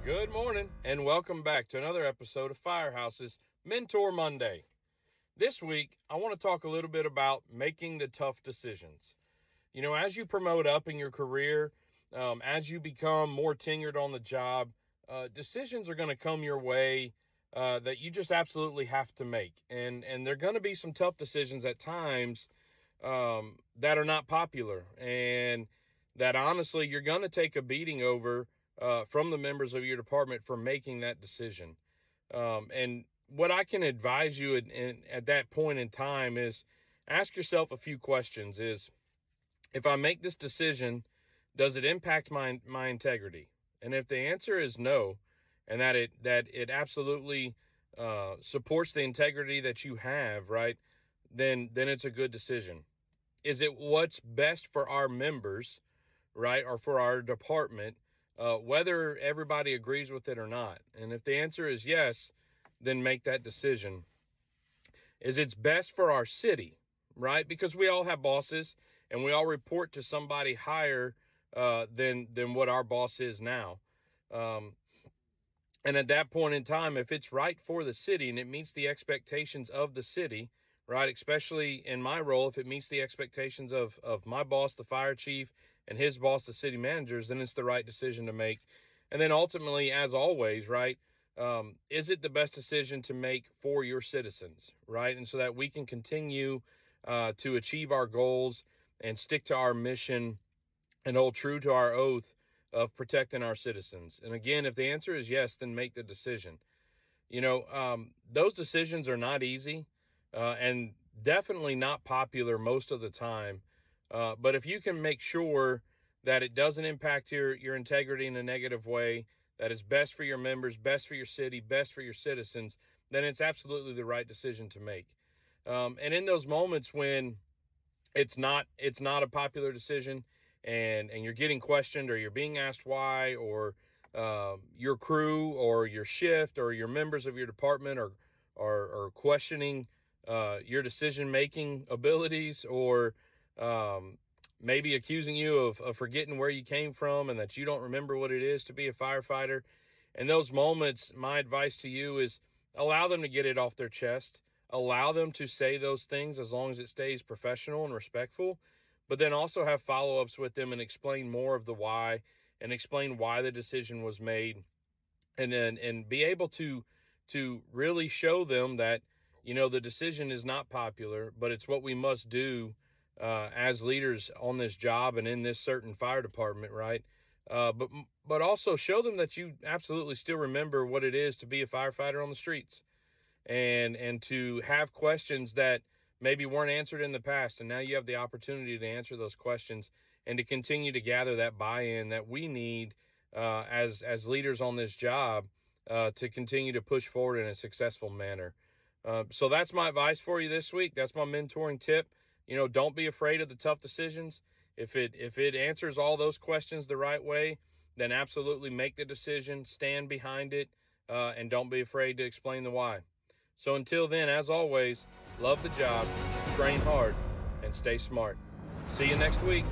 Good morning, and welcome back to another episode of Firehouse's Mentor Monday. This week, I want to talk a little bit about making the tough decisions. You know, as you promote up in your career, as you become more tenured on the job, decisions are going to come your way that you just absolutely have to make. And there are going to be some tough decisions at times that are not popular, and that honestly you're going to take a beating over from the members of your department for making that decision. And what I can advise you at that point in time is ask yourself a few questions. Is, if I make this decision, does it impact my integrity? And if the answer is no, and that it absolutely supports the integrity that you have, right, then it's a good decision. Is it what's best for our members, right, or for our department, whether everybody agrees with it or not? And if the answer is yes, then make that decision. Is it's best for our city, right? Because we all have bosses, and we all report to somebody higher than what our boss is now. And at that point in time, if it's right for the city and it meets the expectations of the city, right, especially in my role, if it meets the expectations of my boss, the fire chief, and his boss, the city managers, then it's the right decision to make. And then ultimately, as always, right, is it the best decision to make for your citizens, right? And so that we can continue to achieve our goals and stick to our mission and hold true to our oath of protecting our citizens. And again, if the answer is yes, then make the decision. You know, those decisions are not easy and definitely not popular most of the time. But if you can make sure that it doesn't impact your integrity in a negative way, that is best for your members, best for your city, best for your citizens, then it's absolutely the right decision to make. And in those moments when it's not a popular decision, and you're getting questioned, or you're being asked why, or your crew or your shift or your members of your department are questioning your decision-making abilities, or maybe accusing you of forgetting where you came from and that you don't remember what it is to be a firefighter. In those moments, my advice to you is allow them to get it off their chest. Allow them to say those things as long as it stays professional and respectful, but then also have follow-ups with them and explain more of the why, and explain why the decision was made, and be able to really show them that, you know, the decision is not popular, but it's what we must do as leaders on this job and in this certain fire department, right? But also show them that you absolutely still remember what it is to be a firefighter on the streets, and to have questions that maybe weren't answered in the past, and now you have the opportunity to answer those questions and to continue to gather that buy-in that we need as leaders on this job to continue to push forward in a successful manner. So that's my advice for you this week. That's my mentoring tip. You know, don't be afraid of the tough decisions. If it answers all those questions the right way, then absolutely make the decision, stand behind it, and don't be afraid to explain the why. So until then, as always, love the job, train hard, and stay smart. See you next week.